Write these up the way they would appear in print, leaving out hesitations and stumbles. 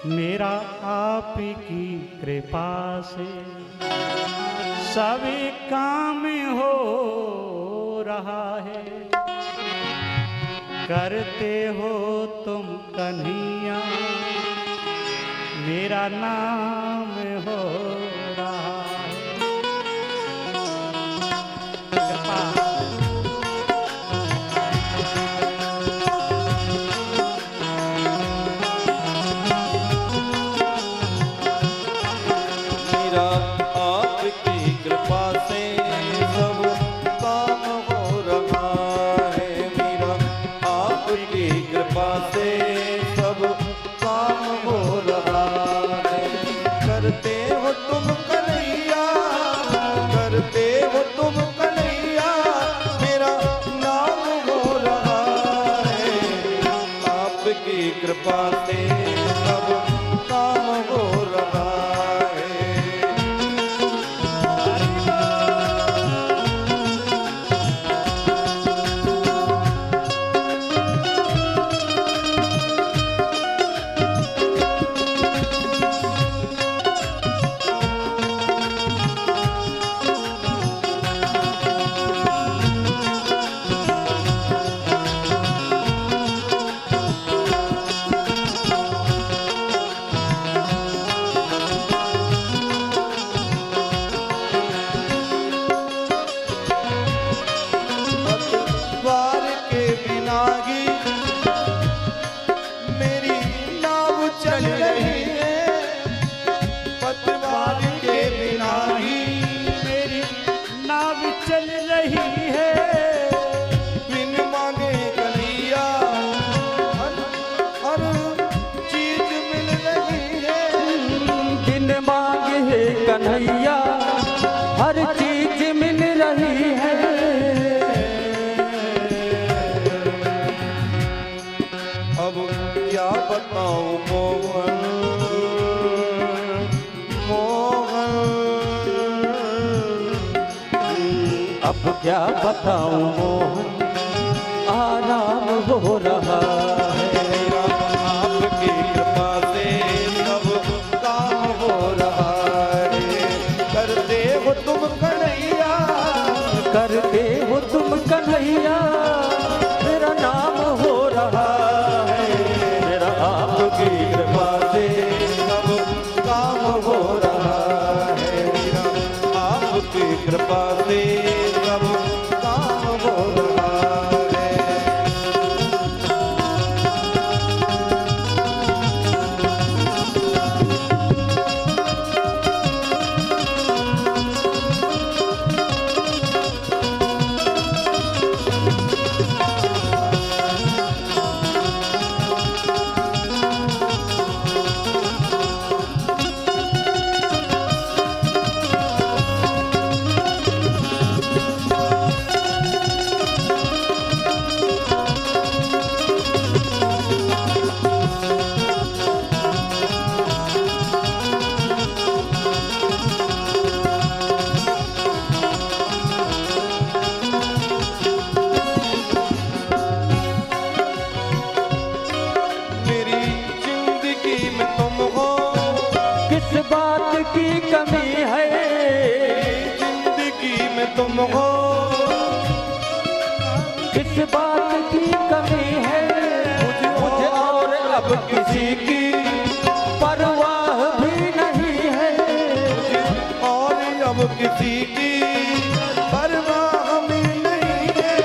मेरा आप की कृपा से सभी काम हो रहा है। करते हो तुम कन्हैया, मेरा नाम हो रहा है। कृपा कृपा से सब काम हो रहा है। कन्हैया हर चीज मिल रही है। अब क्या बताऊं मोहन मोहन, अब क्या बताऊं मोहन, आराम हो रहा है। आपकी कृपा से सब काम हो रहा है। करते हो तुम कन्हैया, करते हो तुम कन्हैया, मेरा नाम हो रहा है। मेरा आपकी कृपा से सब काम हो रहा है। आपकी कृपा से सब काम हो रहा है। बात की कमी है जिंदगी में तुम हो, किस बात की कमी है। मुझे और अब किसी की परवाह भी नहीं है। और अब किसी की परवाह भी नहीं है।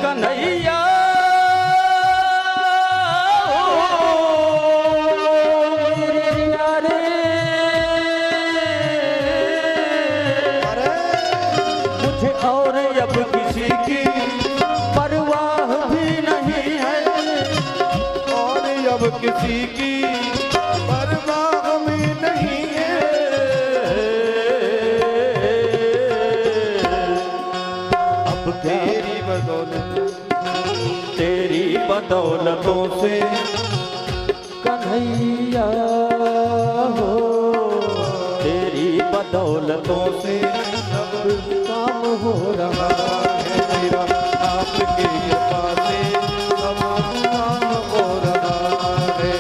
कन्हैया अब किसी की परवाह भी नहीं है। और अब किसी की परवाह भी नहीं है। अब तेरी बदौलतों से कन्हैया हो, तेरी बदौलतों से सब काम हो रहा है। मेरा आपकी कृपा से सब काम हो रहा है।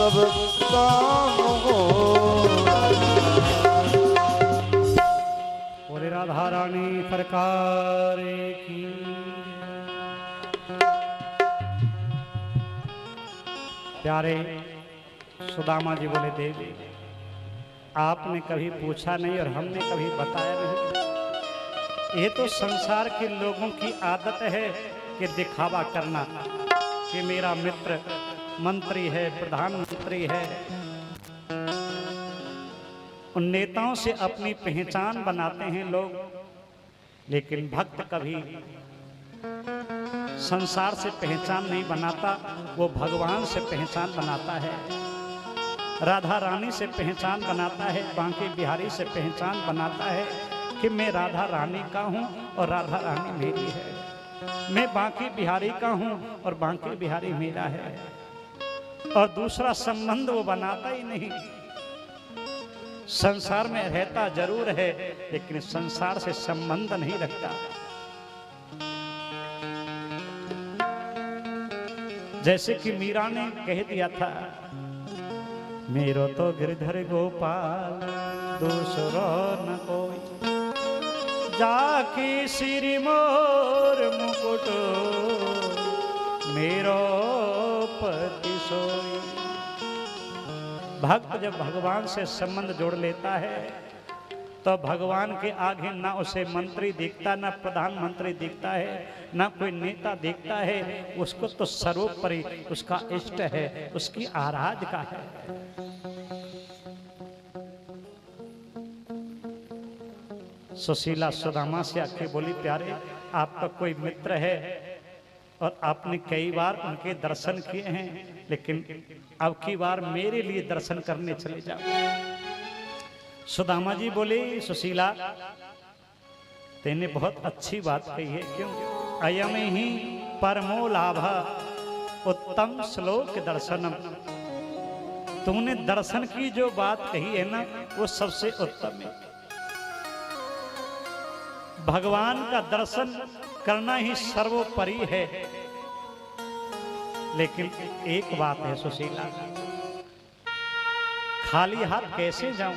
सब काम हो। बोले राधा रानी सरकार की। प्यारे सुदामा जी बोले देवी, आपने कभी पूछा नहीं और हमने कभी बताया नहीं। ये तो संसार के लोगों की आदत है कि दिखावा करना कि मेरा मित्र मंत्री है, प्रधानमंत्री है। उन नेताओं से अपनी पहचान बनाते हैं लोग, लेकिन भक्त कभी संसार से पहचान नहीं बनाता, वो भगवान से पहचान बनाता है, राधा रानी से पहचान बनाता है, बांके बिहारी से पहचान बनाता है कि मैं राधा रानी का हूँ और राधा रानी मेरी है, मैं बांके बिहारी का हूँ और बांके बिहारी मेरा है। और दूसरा संबंध वो बनाता ही नहीं। संसार में रहता जरूर है, लेकिन संसार से संबंध नहीं रखता। जैसे कि मीरा ने कह दिया था, मेरो तो गिरधर गोपाल दूसरो न कोई, जाकी सिरी मोर मुकुट मेरो पति सोई। भक्त जब भगवान से संबंध जोड़ लेता है तो भगवान के आगे ना उसे मंत्री दिखता, ना प्रधानमंत्री दिखता है, ना कोई नेता दिखता है। उसको तो सर्वोपरि उसका इष्ट है, उसकी आराधना है। सुशीला सुदामा से आके बोली, प्यारे आपका कोई मित्र है और आपने कई बार उनके दर्शन किए हैं, लेकिन अब की बार मेरे लिए दर्शन करने चले जाओ। सुदामा जी बोले, सुशीला तेने बहुत अच्छी बात कही है। क्यों? अयम ही परमो लाभ उत्तम श्लोक दर्शनम। तुमने दर्शन की जो बात कही है ना, वो सबसे उत्तम है। भगवान का दर्शन करना ही सर्वोपरि है। लेकिन एक बात है सुशीला, खाली हाथ कैसे जाऊं?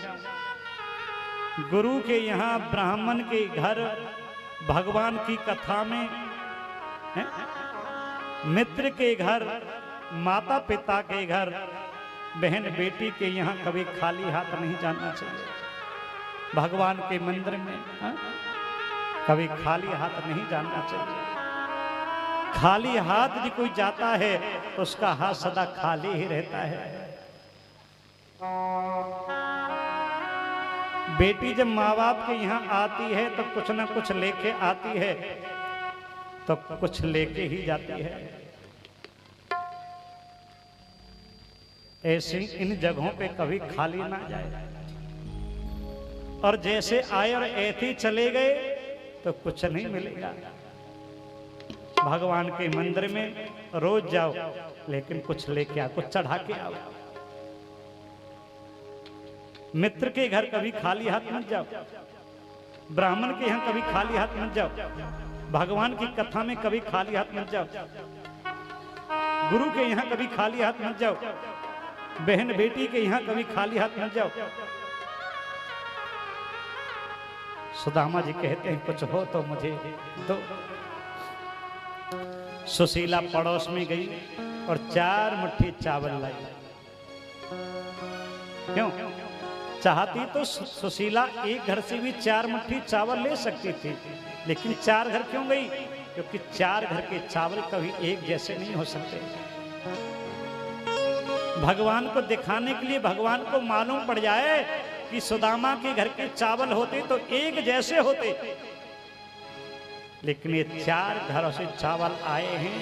गुरु के यहाँ, ब्राह्मण के घर, भगवान की कथा में, मित्र के घर, माता पिता के घर, बहन बेटी के यहाँ कभी खाली हाथ नहीं जाना चाहिए। भगवान के मंदिर में कभी खाली हाथ नहीं जाना चाहिए। खाली हाथ यदि कोई जाता है तो उसका हाथ सदा खाली ही रहता है। बेटी जब माँ बाप के यहाँ आती है तो कुछ ना कुछ लेके आती है, तो कुछ लेके ही जाती है। ऐसे इन जगहों पे कभी खाली ना जाए। और जैसे आए और ऐसे ही चले गए तो कुछ नहीं मिलेगा। भगवान के मंदिर में रोज जाओ, लेकिन कुछ लेके आओ, कुछ चढ़ा के आओ। मित्र के घर कभी खाली हाथ मत जाओ, ब्राह्मण के यहाँ कभी खाली हाथ मत जाओ, भगवान की कथा में कभी खाली हाथ मत जाओ, गुरु के यहाँ कभी खाली हाथ मत जाओ, बहन बेटी के यहाँ कभी खाली हाथ मत जाओ। सुदामा जी कहते हैं, कुछ हो तो मुझे दो। सुशीला पड़ोस में गई और 4 मुट्ठी चावल लाई। क्यों? चाहती तो सुशीला एक घर से भी 4 मुट्ठी चावल ले सकती थी, लेकिन 4 घर क्यों गई? क्योंकि 4 घर के चावल कभी एक जैसे नहीं हो सकते। भगवान को दिखाने के लिए, भगवान को मालूम पड़ जाए कि सुदामा के घर के चावल होते तो एक जैसे होते, लेकिन ये 4 घरों से चावल आए हैं।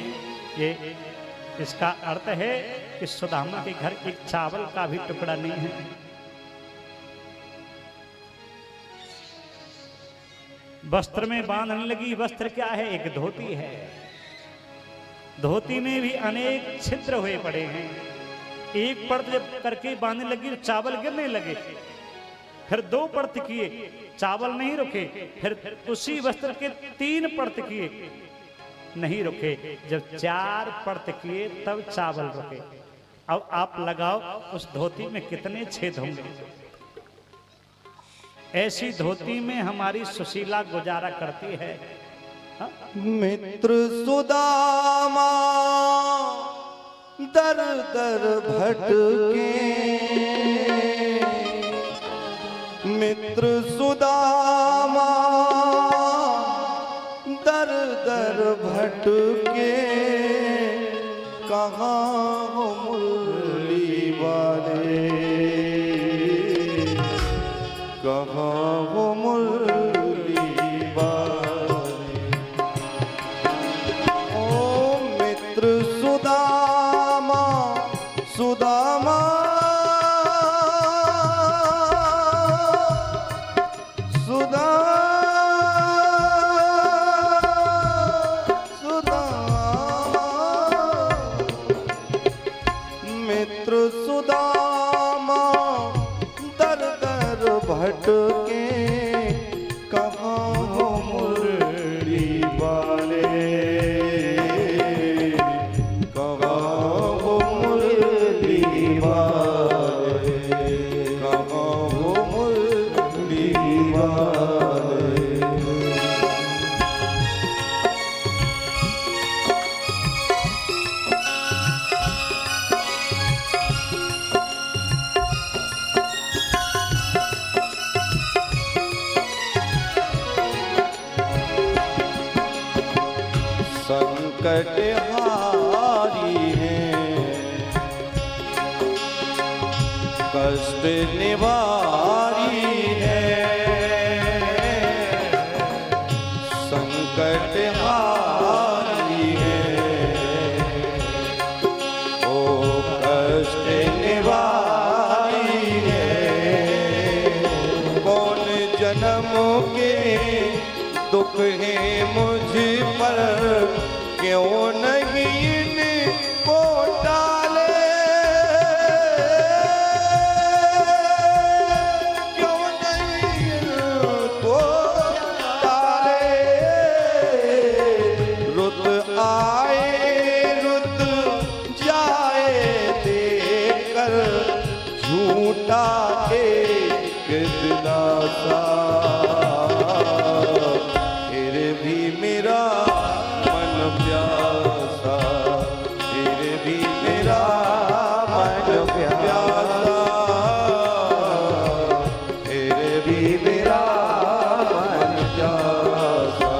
ये इसका अर्थ है कि सुदामा के घर एक चावल का भी टुकड़ा नहीं है। वस्त्र में बांधने लगी। वस्त्र क्या है? एक धोती है। धोती में भी अनेक छिद्र हुए पड़े हैं। एक परत जब करके बांधने लगी तो चावल गिरने लगे, फिर 2 परत किए, चावल नहीं रुके, फिर उसी वस्त्र के 3 परत किए, नहीं रुके। जब 4 परत किए तब चावल रुके। अब आप लगाओ उस धोती में कितने छेद होंगे। ऐसी धोती में हमारी सुशीला गुजारा करती है। हाँ? मित्र सुदामा दर दर भटके, मित्र सुदामा दर दर भटके, कहाँ हो मुरली वाले, कहाँ हो मुरली वाले। ओ मित्र सुदामा सुदामा मित्र सुदामा दर दर भटके, कहाँ हो मुरली वाले, कहाँ हो मुरली वाले, कहाँ हो मुरली वाले। संकट हारी है, कष्ट निवारी है, संकट हारी है, ओ कष्ट निवारी है। कौन जन्म के दुख है मुझ पर, क्यों नहीं इनको डाले, क्यों नहीं इनको डाले। रुत आए रुत जाए देखकर, झूठा एक दिलासा, फिर भी मेरा प्यासा, फिर भी मेरा मन प्यासा, फिर भी मेरा मन प्यासा।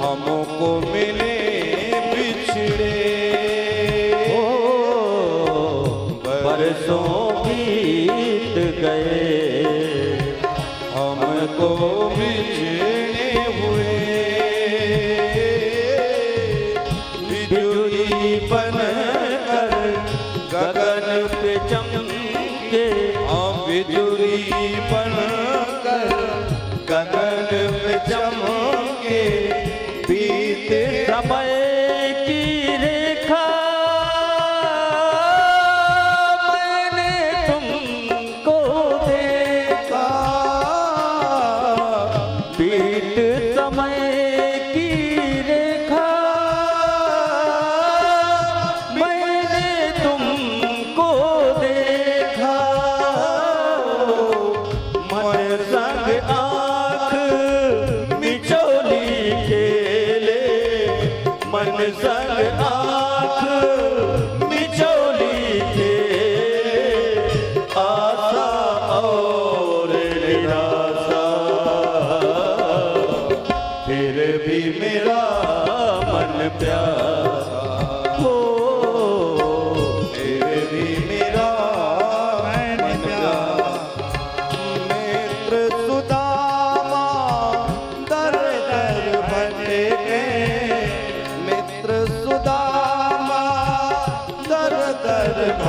हमको मिले बिछड़े, बरसों बीत गए, हमको बिछड़े हुए। बिजुली बन कर गगन पे चमके, बिजुली बन कर गगन पे चमके, बीते समय की रेखा मैंने तुमको देखा, बीत समय की रेखा मैंने तुमको देखा। मन संग आँख मिचा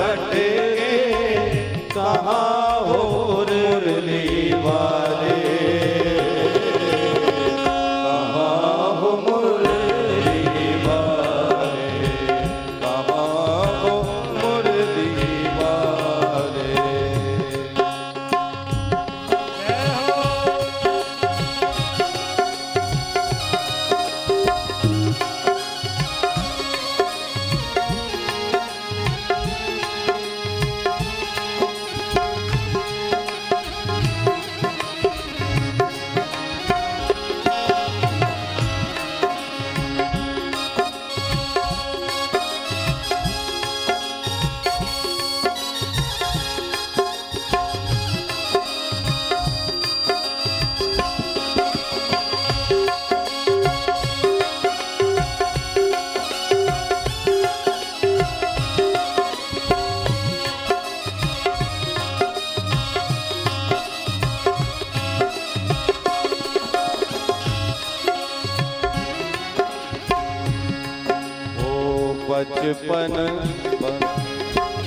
भटके कहाँ हो मुरली वाले, कहाँ हो मुरली वाले, कहाँ हो मुरली वाले। बचपन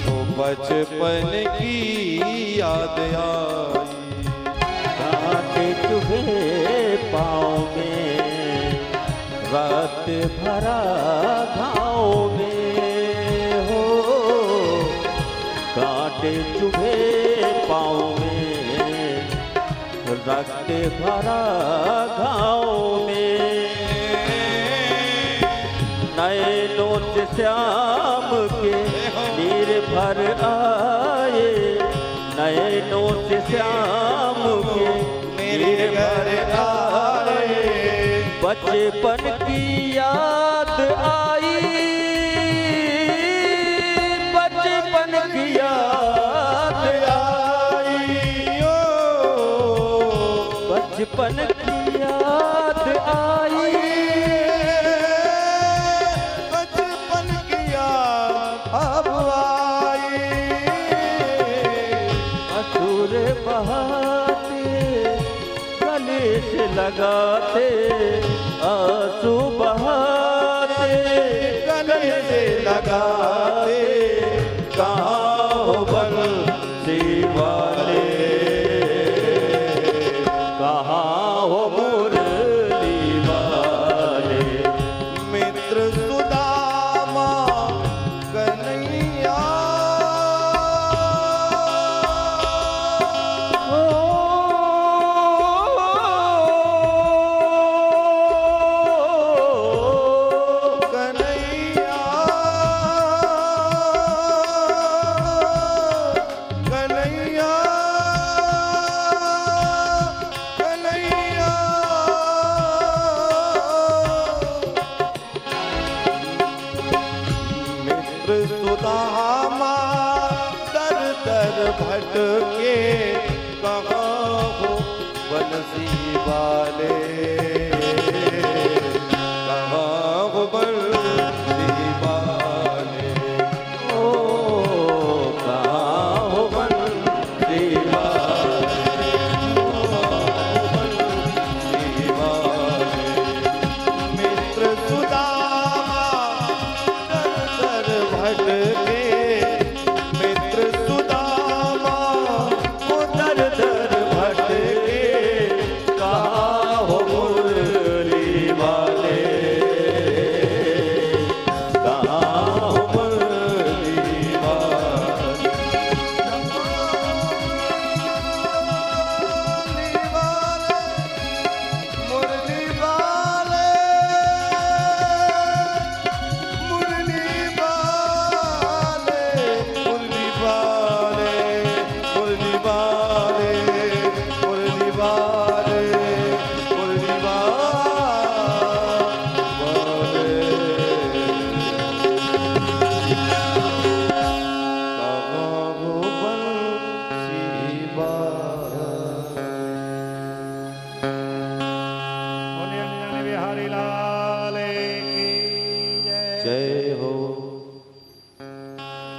ओ बचपन की याद आई, कांटे चुभे पाँव में, रात भरा घाव में हो। कांटे चुभे पाँव में, रक्त भरा घाव में। नैनों से श्याम के नीर भर आए, नैनों से श्याम के मेरे घर आए। बचपन की याद आई, बचपन की याद आई ओ, बचपन की याद आई। बचपन की याद अब आई। असुर बहाते गले से लगाते, आंसू बहाते गले से लगाते, कहाँ हो बंसी वाले, कहाँ हो मुरली वाले। मित्र सुदामा कन्हैया। कन्हैया कन्हैया कन्हैया। मित्र सुदामा दर दर भटके, कहाँ हो बंसी वाले, कहाँ हो बंसी वाले। ओ कहाँ हो बंसी वाले, बंसी वाले। मित्र सुदामा दर दर भटके, मित्र सुदामा वो दर दर भटके, कहाँ हो मुरली वाले, कहाँ हो मुरली वाले। मुरली वाले, मुरली वाले, मुरली वाले, मुरली वाले, मुरली वाले, मुरली वाले। कहाँ हो बंसी वाले।